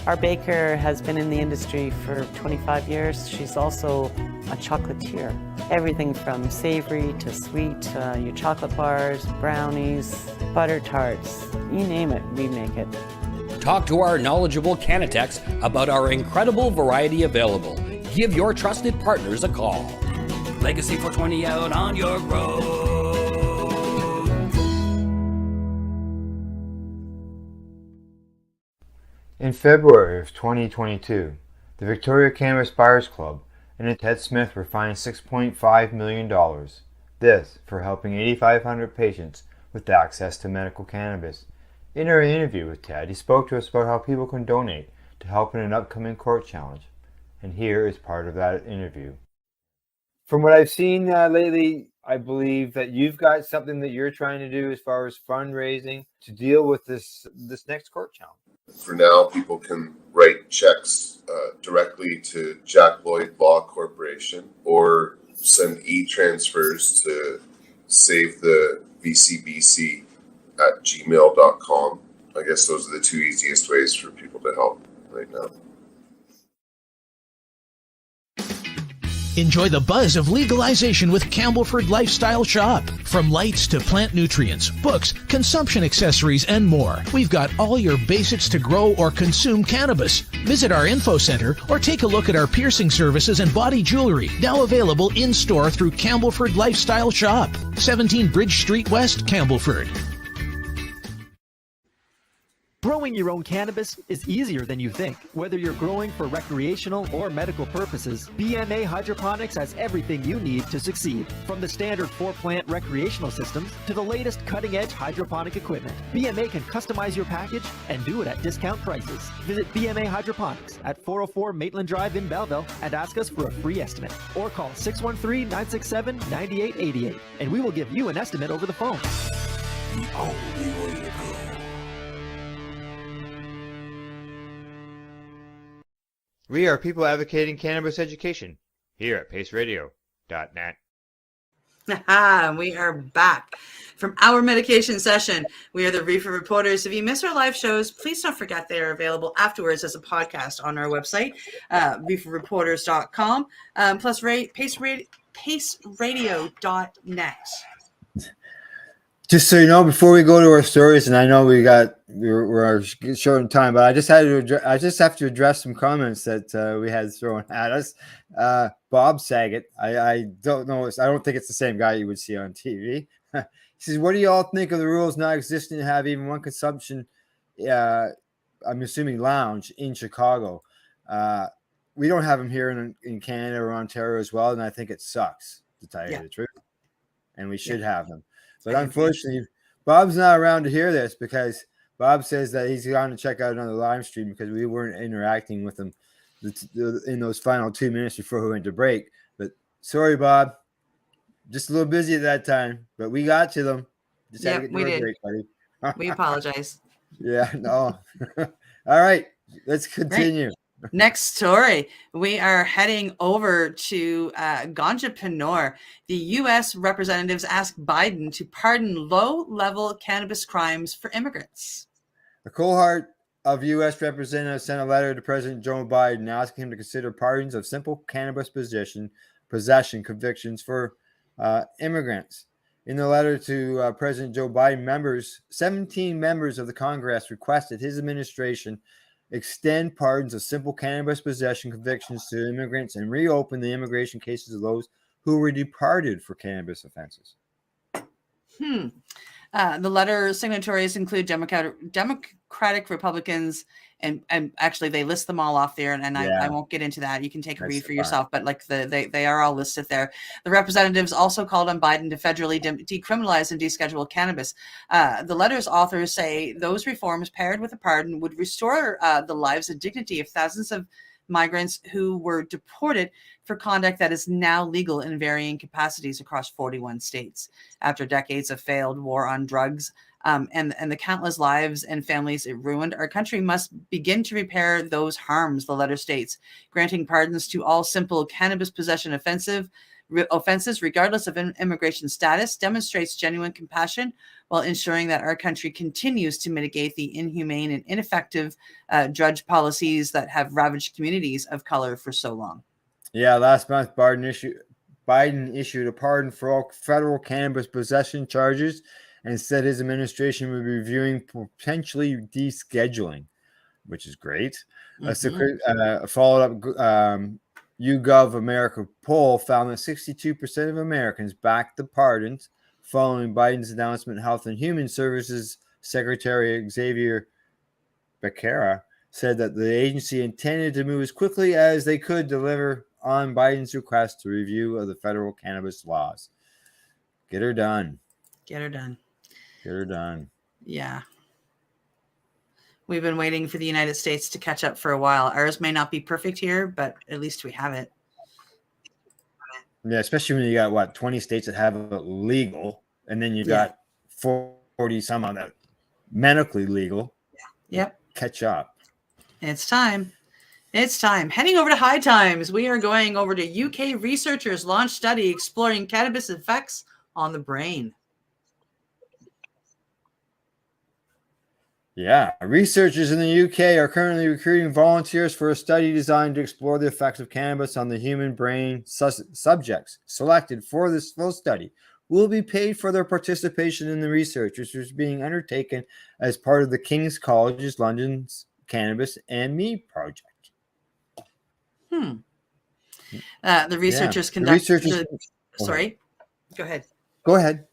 Our baker has been in the industry for 25 years. She's also a chocolatier. Everything from savory to sweet, your chocolate bars, brownies, butter tarts, you name it, we make it. Talk to our knowledgeable Cannatex about our incredible variety available. Give your trusted partners a call. Legacy 420 out on your road. In February of 2022, the Victoria Cannabis Buyers Club and Ted Smith were fined $6.5 million. This for helping 8,500 patients with access to medical cannabis. In our interview with Ted, he spoke to us about how people can donate to help in an upcoming court challenge. And here is part of that interview. From what I've seen lately, I believe that you've got something that you're trying to do as far as fundraising to deal with this next court challenge. For now, people can write checks directly to Jack Lloyd Law Corporation or send e-transfers to save the VCBC at gmail.com. I guess those are the 2 easiest ways for people to help right now. Enjoy the buzz of legalization with Campbellford Lifestyle Shop. From lights to plant nutrients, books, consumption accessories, and more. We've got all your basics to grow or consume cannabis. Visit our info center or take a look at our piercing services and body jewelry, now available in-store through Campbellford Lifestyle Shop, 17 Bridge Street West, Campbellford. Growing your own cannabis is easier than you think. Whether you're growing for recreational or medical purposes, BMA Hydroponics has everything you need to succeed. From the standard 4-plant recreational systems to the latest cutting-edge hydroponic equipment, BMA can customize your package and do it at discount prices. Visit BMA Hydroponics at 404 Maitland Drive in Belleville and ask us for a free estimate. Or call 613-967-9888 and we will give you an estimate over the phone. The only way to go. We are people advocating cannabis education here at paceradio.net. We are back from our medication session. We are the Reefer Reporters. If you miss our live shows, please don't forget they are available afterwards as a podcast on our website, reeferreporters.com, plus paceradio.net. Just so you know, before we go to our stories, and I know we're short on time, but I just have to address some comments that we had thrown at us. Bob Saget, I don't know, I don't think it's the same guy you would see on TV. He says, "What do you all think of the rules not existing to have even one consumption? I'm assuming lounge in Chicago. We don't have them here in Canada or Ontario as well, and I think it sucks to tell you the truth. And we should have them." But unfortunately, Bob's not around to hear this because Bob says that he's going to check out another live stream because we weren't interacting with him in those final 2 minutes before we went to break. But sorry, Bob. Just a little busy at that time. But we got to them. Just had to get we did. break, buddy. We apologize. Yeah, no. All right. Let's continue. Right. Next story, we are heading over to Ganjapanur. The U.S. representatives asked Biden to pardon low-level cannabis crimes for immigrants. A cohort of U.S. representatives sent a letter to President Joe Biden asking him to consider pardons of simple cannabis possession convictions for immigrants. In the letter to President Joe Biden, 17 members of the Congress requested his administration extend pardons of simple cannabis possession convictions to immigrants and reopen the immigration cases of those who were deported for cannabis offenses. The letter signatories include Democratic Republicans, and actually they list them all off there, and I won't get into that. You can take a read for yourself, but like they are all listed there. The representatives also called on Biden to federally decriminalize and deschedule cannabis. The letter's authors say those reforms paired with a pardon would restore the lives and dignity of thousands of migrants who were deported for conduct that is now legal in varying capacities across 41 states. After decades of failed war on drugs and the countless lives and families it ruined, our country must begin to repair those harms, the letter states. Granting pardons to all simple cannabis possession offenses, regardless of immigration status, demonstrates genuine compassion while ensuring that our country continues to mitigate the inhumane and ineffective drug policies that have ravaged communities of color for so long. Yeah, last month, Biden issued a pardon for all federal cannabis possession charges and said his administration would be reviewing potentially descheduling, which is great. A followed-up YouGov America poll found that 62% of Americans backed the pardons following Biden's announcement. Health and Human Services Secretary Xavier Becerra said that the agency intended to move as quickly as they could deliver on Biden's request to review of the federal cannabis laws. Get her done. Get her done. Get her done. Yeah. We've been waiting for the United States to catch up for a while. Ours may not be perfect here, but at least we have it. Yeah, especially when you got 20 states that have it legal, and then you got 40 some on that medically legal. Yep. Catch up. It's time. It's time. Heading over to High Times, we are going over to UK researchers launch study exploring cannabis effects on the brain. Yeah, researchers in the UK are currently recruiting volunteers for a study designed to explore the effects of cannabis on the human brain. Subjects selected for this full study will be paid for their participation in the research, which is being undertaken as part of the King's College London's Cannabis and Me project. The researchers Sorry, go ahead. Go ahead.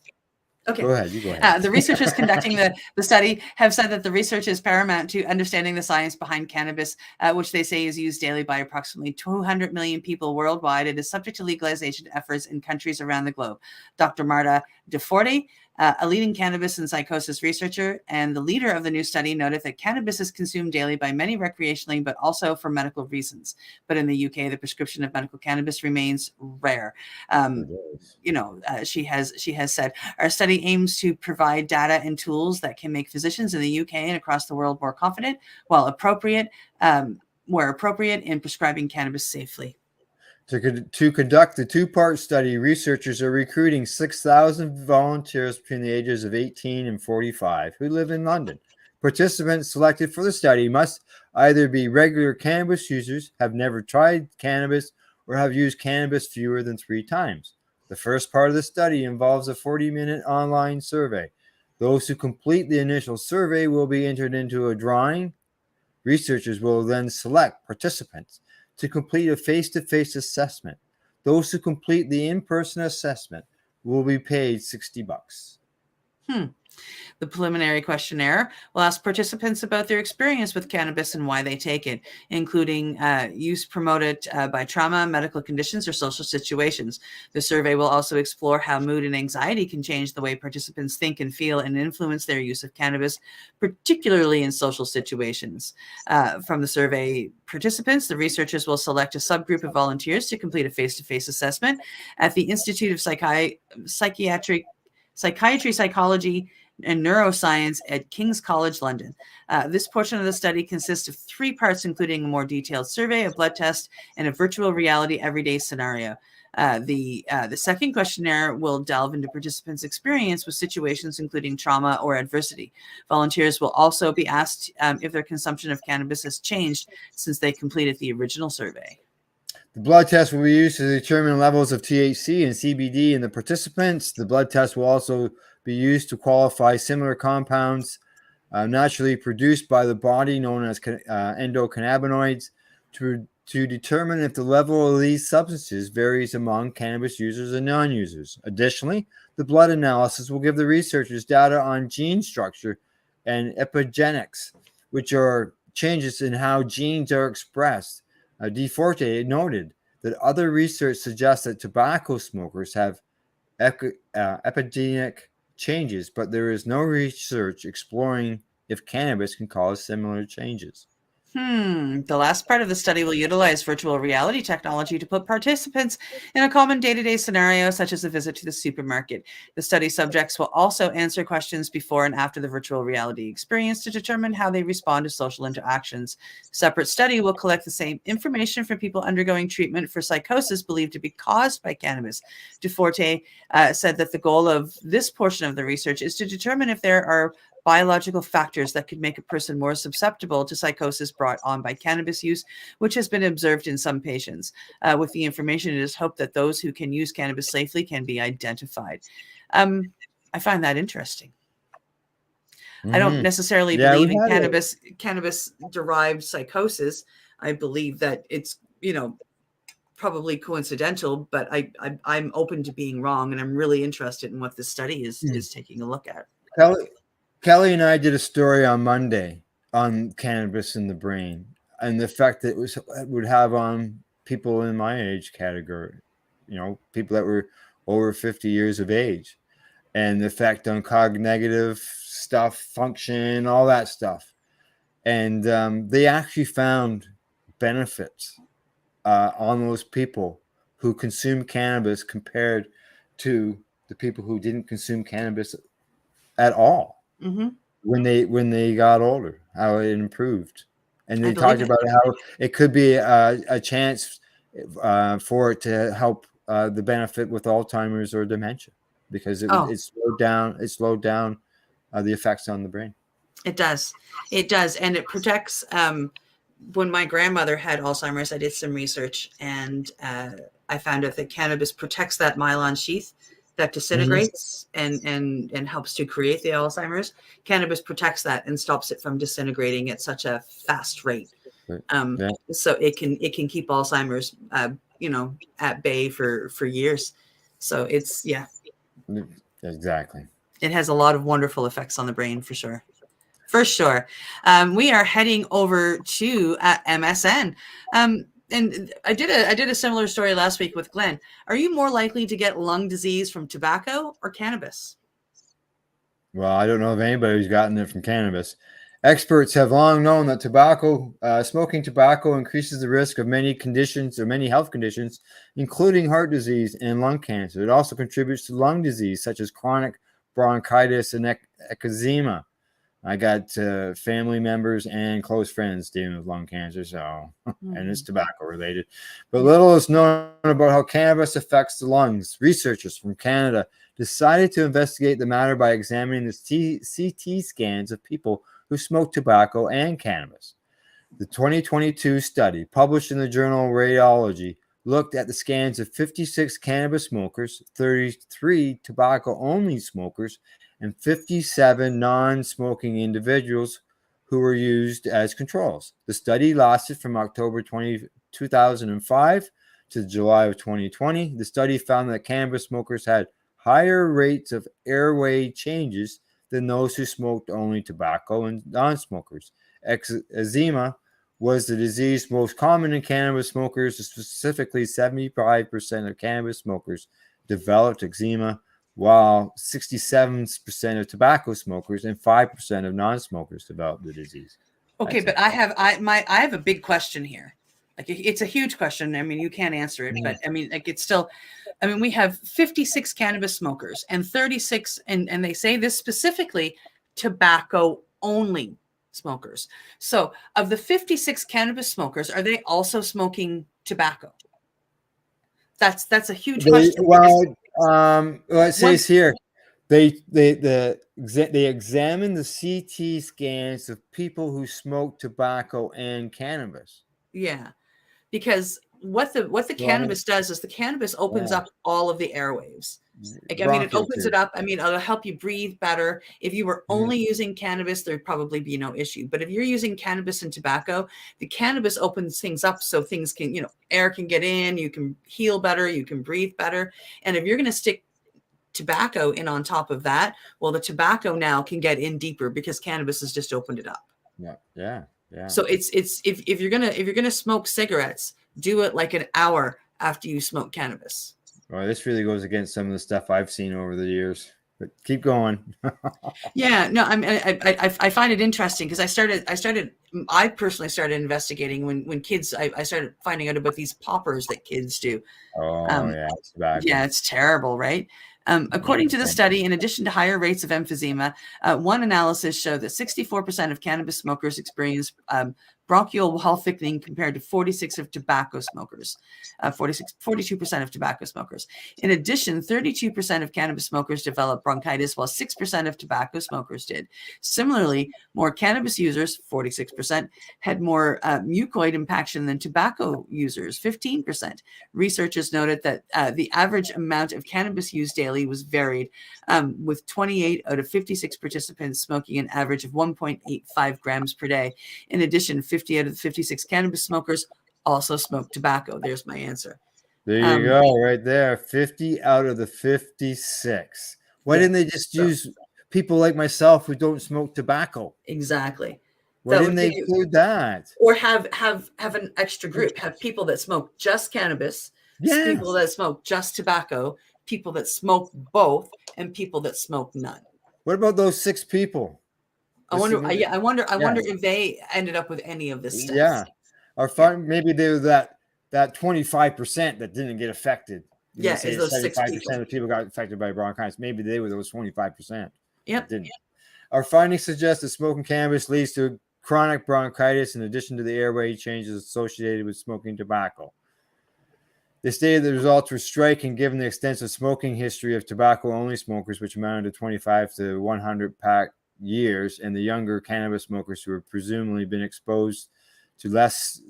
Okay. Go ahead. You go ahead. The researchers conducting the study have said that the research is paramount to understanding the science behind cannabis, which they say is used daily by approximately 200 million people worldwide. It is subject to legalization efforts in countries around the globe. Dr. Marta DeForte, a leading cannabis and psychosis researcher and the leader of the new study, noted that cannabis is consumed daily by many recreationally, but also for medical reasons. But in the UK, the prescription of medical cannabis remains rare. She has said, our study aims to provide data and tools that can make physicians in the UK and across the world more confident, where appropriate, in prescribing cannabis safely. To conduct the two-part study, researchers are recruiting 6,000 volunteers between the ages of 18 and 45 who live in London. Participants selected for the study must either be regular cannabis users, have never tried cannabis, or have used cannabis fewer than 3 times. The first part of the study involves a 40-minute online survey. Those who complete the initial survey will be entered into a drawing. Researchers will then select participants to complete a face-to-face assessment. Those who complete the in-person assessment will be paid $60. The preliminary questionnaire will ask participants about their experience with cannabis and why they take it, including use promoted by trauma, medical conditions, or social situations. The survey will also explore how mood and anxiety can change the way participants think and feel and influence their use of cannabis, particularly in social situations. From the survey participants, the researchers will select a subgroup of volunteers to complete a face-to-face assessment at the Institute of Psychiatry, Psychology, and Neuroscience at King's College London. This portion of the study consists of 3 parts, including a more detailed survey, a blood test, and a virtual reality everyday scenario. The second questionnaire will delve into participants' experience with situations including trauma or adversity. Volunteers will also be asked if their consumption of cannabis has changed since they completed the original survey. The blood test will be used to determine levels of THC and CBD in the participants. The blood test will also be used to qualify similar compounds naturally produced by the body, known as endocannabinoids, to to determine if the level of these substances varies among cannabis users and non-users. Additionally, the blood analysis will give the researchers data on gene structure and epigenetics, which are changes in how genes are expressed. De Forte noted that other research suggests that tobacco smokers have epigenetic changes, but there is no research exploring if cannabis can cause similar changes. The last part of the study will utilize virtual reality technology to put participants in a common day-to-day scenario, such as a visit to the supermarket. The study subjects will also answer questions before and after the virtual reality experience to determine how they respond to social interactions. Separate study will collect the same information from people undergoing treatment for psychosis believed to be caused by cannabis. Duforte said that the goal of this portion of the research is to determine if there are biological factors that could make a person more susceptible to psychosis brought on by cannabis use, which has been observed in some patients. With the information, it is hoped that those who can use cannabis safely can be identified. I find that interesting. I don't necessarily believe in cannabis-derived psychosis. I believe that it's, probably coincidental, but I'm open to being wrong, and I'm really interested in what this study is taking a look at. Kelly and I did a story on Monday on cannabis in the brain and the effect that it would have on people in my age category, people that were over 50 years of age, and the effect on cognitive stuff, function, all that stuff. And they actually found benefits on those people who consume cannabis compared to the people who didn't consume cannabis at all. When they got older, how it improved, and they talked about how it could be a chance for it to help the benefit with Alzheimer's or dementia, because it slowed down the effects on the brain. It does, and it protects. When my grandmother had Alzheimer's, I did some research, and I found out that cannabis protects that myelin sheath that disintegrates and helps to create the Alzheimer's. Cannabis protects that and stops it from disintegrating at such a fast rate. So it can keep Alzheimer's, at bay for years. So it's, exactly. It has a lot of wonderful effects on the brain for sure. For sure. We are heading over to MSN. And I did a similar story last week with Glenn. Are you more likely to get lung disease from tobacco or cannabis? Well, I don't know of anybody who's gotten it from cannabis. Experts have long known that smoking tobacco increases the risk of many health conditions, including heart disease and lung cancer. It also contributes to lung disease, such as chronic bronchitis and emphysema. I got family members and close friends dealing with lung cancer, and it's tobacco related. But little is known about how cannabis affects the lungs. Researchers from Canada decided to investigate the matter by examining the CT scans of people who smoke tobacco and cannabis. The 2022 study, published in the journal Radiology, looked at the scans of 56 cannabis smokers, 33 tobacco-only smokers, and 57 non-smoking individuals who were used as controls. The study lasted from October 2005 to July of 2020. The study found that cannabis smokers had higher rates of airway changes than those who smoked only tobacco and non-smokers. Eczema was the disease most common in cannabis smokers. Specifically, 75% of cannabis smokers developed eczema, while 67% of tobacco smokers and 5% of non-smokers develop the disease. Okay, but I have a big question here. Like, it's a huge question. I mean, you can't answer it, but I mean, like, it's still. I mean, we have 56 cannabis smokers and 36, and they say this specifically, tobacco only smokers. So, of the 56 cannabis smokers, are they also smoking tobacco? That's a huge question. It says here they examined the CT scans of people who smoke tobacco and cannabis. Yeah, because what the cannabis does is the cannabis opens up all of the airwaves. Like, I mean, it opens it up. I mean, it'll help you breathe better. If you were only using cannabis, there'd probably be no issue. But if you're using cannabis and tobacco, the cannabis opens things up so things can, you know, air can get in, you can heal better, you can breathe better. And if you're going to stick tobacco in on top of that, well, the tobacco now can get in deeper because cannabis has just opened it up. Yeah. So it's if you're gonna smoke cigarettes, do it like an hour after you smoke cannabis. Well, this really goes against some of the stuff I've seen over the years. But keep going. Yeah, no, I find it interesting because I personally started investigating when kids. I started finding out about these poppers that kids do. It's bad. Yeah, it's terrible, right? According to the study, in addition to higher rates of emphysema, one analysis showed that 64% of cannabis smokers experience bronchial wall thickening compared to 42% of tobacco smokers. In addition, 32% of cannabis smokers developed bronchitis, while 6% of tobacco smokers did. Similarly, more cannabis users, 46%, had more mucoid impaction than tobacco users, 15%. Researchers noted that the average amount of cannabis used daily was varied, with 28 out of 56 participants smoking an average of 1.85 grams per day. In addition, 50 out of the 56 cannabis smokers also smoked tobacco. There's my answer. There you go, right there. 50 out of the 56. Why didn't they just use people like myself who don't smoke tobacco? Exactly. Why didn't they include that? Or have an extra group. Have people that smoke just cannabis, people that smoke just tobacco, people that smoke both, and people that smoke none. What about those 6 people? I wonder if they ended up with any of this stuff. Yeah. Or maybe they were that 25% that didn't get affected. Yeah, is those 6 people. Of people got affected by bronchitis. Maybe they were those 25%. Yep. Didn't. Our findings suggest that smoking cannabis leads to chronic bronchitis in addition to the airway changes associated with smoking tobacco. They stated the results were striking given the extensive smoking history of tobacco-only smokers, which amounted to 25 to 100 pack years, and the younger cannabis smokers who have presumably been exposed to less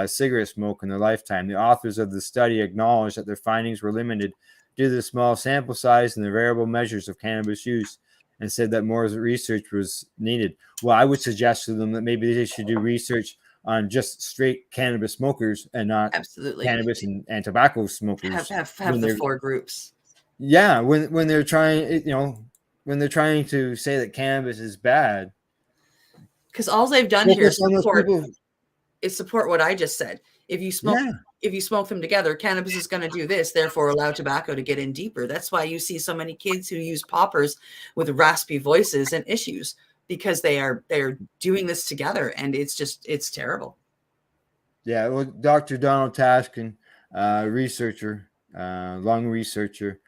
cigarette smoke in their lifetime. The authors of the study acknowledged that their findings were limited due to the small sample size and the variable measures of cannabis use, and said that more research was needed. Well, I would suggest to them that maybe they should do research on just straight cannabis smokers and not cannabis and tobacco smokers. Have the 4 groups. Yeah, when they're trying, when they're trying to say that cannabis is bad. Because all they've done here is support what I just said. If you smoke them together, cannabis is going to do this, therefore allow tobacco to get in deeper. That's why you see so many kids who use poppers with raspy voices and issues, because they're doing this together, and it's terrible. Yeah, well, Dr. Donald Taskin, researcher, lung researcher,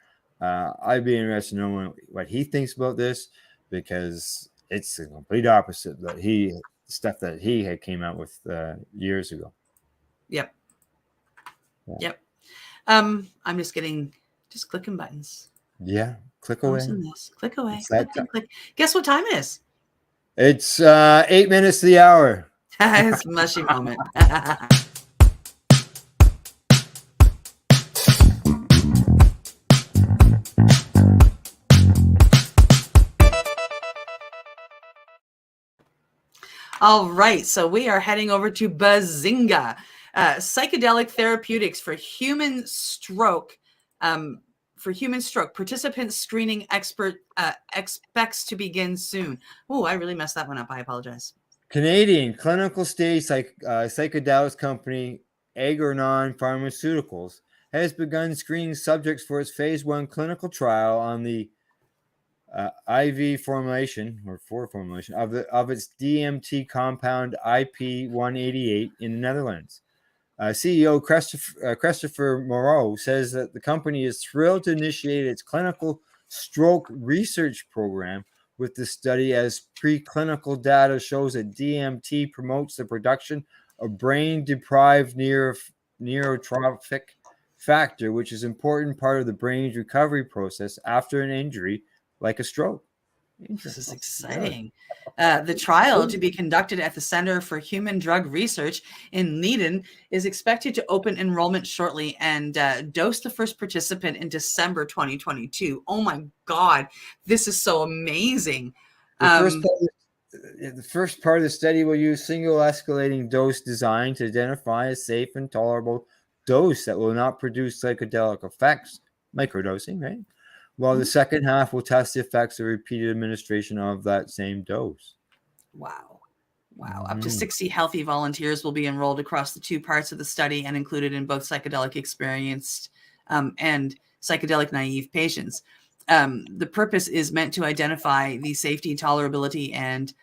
I'd be interested in knowing what he thinks about this, because it's the complete opposite stuff that he had came out with years ago. Yep. I'm just clicking buttons. Yeah, click away. Click away. Click. Guess what time it is? It's 8 minutes to the hour. It's a mushy moment. All right, so we are heading over to Bazinga. Psychedelic Therapeutics for human stroke. Participant screening expects to begin soon. Oh, I really messed that one up. I apologize. Canadian clinical stage psychedelics company Homegrown Pharmaceuticals has begun screening subjects for its phase 1 clinical trial on the IV formulation of its DMT compound IP188 in the Netherlands. CEO Christopher Moreau says that the company is thrilled to initiate its clinical stroke research program with the study, as preclinical data shows that DMT promotes the production of brain-deprived neurotrophic factor, which is an important part of the brain's recovery process after an injury like a stroke. This is exciting. The trial, to be conducted at the Center for Human Drug Research in Leiden, is expected to open enrollment shortly and dose the first participant in December 2022. Oh my God, this is so amazing. The first part of the study will use single escalating dose design to identify a safe and tolerable dose that will not produce psychedelic effects, microdosing, right? While the second half will test the effects of repeated administration of that same dose. Wow. Up to 60 healthy volunteers will be enrolled across the two parts of the study and included in both psychedelic experienced and psychedelic naive patients. The purpose is meant to identify the safety, tolerability, and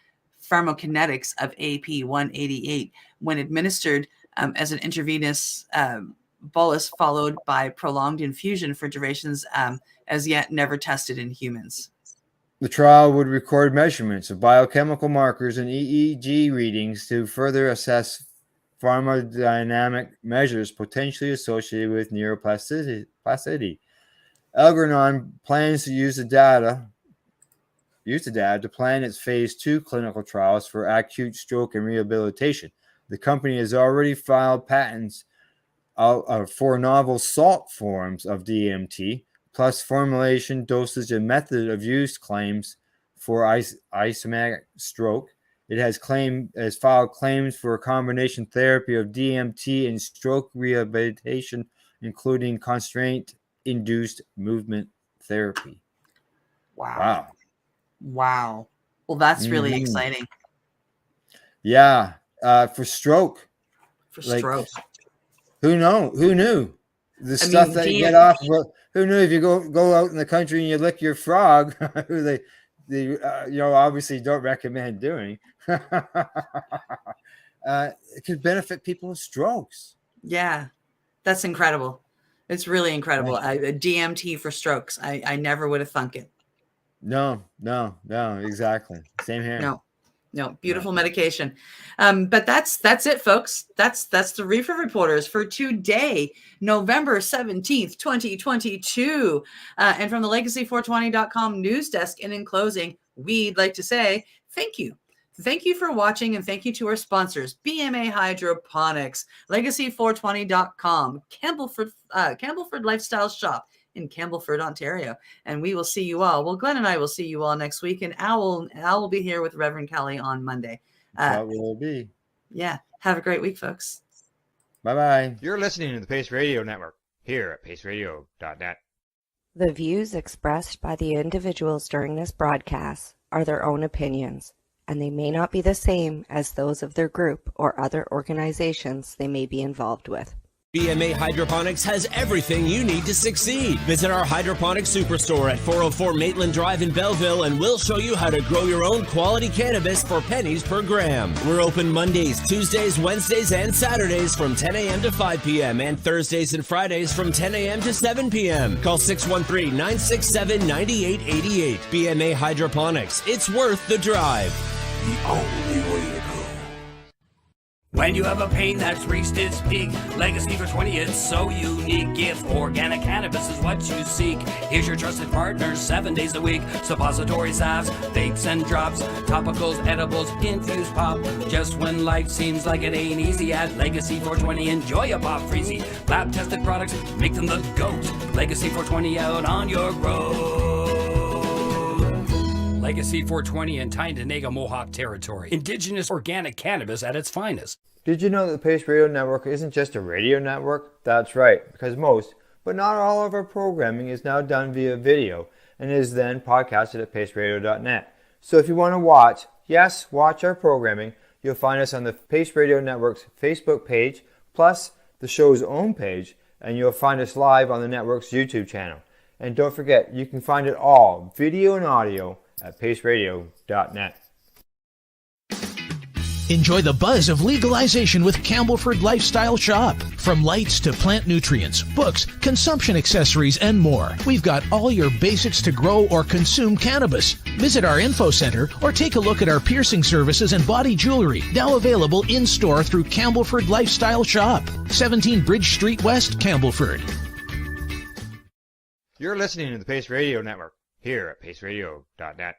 pharmacokinetics of AP188 when administered as an intravenous bolus followed by prolonged infusion for durations as yet never tested in humans. The trial would record measurements of biochemical markers and EEG readings to further assess pharmacodynamic measures potentially associated with neuroplasticity. Algernon plans to use the data to plan its phase 2 clinical trials for acute stroke and rehabilitation. The company has already filed patents for novel salt forms of DMT, plus formulation, dosage, and method of use claims for ischemic stroke. It has filed claims for a combination therapy of DMT and stroke rehabilitation, including constraint-induced movement therapy. Wow. Well, that's really exciting. Yeah, for stroke. Stroke. Who knew? The stuff that you get off of. Who knew if you go out in the country and you lick your frog, who they obviously don't recommend doing, it could benefit people with strokes. Yeah, that's incredible. It's really incredible. DMT for strokes. I never would have thunk it. No, exactly. Same here. No, beautiful medication. But that's it, folks. That's the Reefer Reporters for today, November 17th, 2022. And from the Legacy420.com news desk, and in closing, we'd like to say thank you. Thank you for watching, and thank you to our sponsors, BMA Hydroponics, Legacy420.com, Campbellford Lifestyle Shop in Campbellford, Ontario. And we will see you all. Well, Glenn and I will see you all next week, and Al will be here with Reverend Kelly on Monday. That will be. Yeah. Have a great week, folks. Bye-bye. You're listening to the Pace Radio Network here at paceradio.net. The views expressed by the individuals during this broadcast are their own opinions, and they may not be the same as those of their group or other organizations they may be involved with. BMA Hydroponics has everything you need to succeed. Visit our hydroponics superstore at 404 Maitland Drive in Belleville, and we'll show you how to grow your own quality cannabis for pennies per gram. We're open Mondays, Tuesdays, Wednesdays, and Saturdays from 10 a.m. to 5 p.m. and Thursdays and Fridays from 10 a.m. to 7 p.m. Call 613-967-9888. BMA Hydroponics. It's worth the drive. The only way to go. When you have a pain that's reached its peak, Legacy for 20, it's so unique. If organic cannabis is what you seek, here's your trusted partners 7 days a week. Suppository salves, vapes and drops, topicals, edibles, infused pop. Just when life seems like it ain't easy, at Legacy 420, enjoy a pop freezy. Lab tested products, make them the GOAT. Legacy 420 out on your road. Legacy 420 in Tyndonega Mohawk territory. Indigenous organic cannabis at its finest. Did you know that the Pace Radio Network isn't just a radio network? That's right, because most, but not all of our programming is now done via video and is then podcasted at paceradio.net. So if you want to watch our programming, you'll find us on the Pace Radio Network's Facebook page, plus the show's own page, and you'll find us live on the network's YouTube channel. And don't forget, you can find it all, video and audio, at paceradio.net. Enjoy the buzz of legalization with Campbellford Lifestyle Shop. From lights to plant nutrients, books, consumption accessories, and more, we've got all your basics to grow or consume cannabis. Visit our info center or take a look at our piercing services and body jewelry, now available in-store through Campbellford Lifestyle Shop, 17 Bridge Street West, Campbellford. You're listening to the Pace Radio Network here at paceradio.net.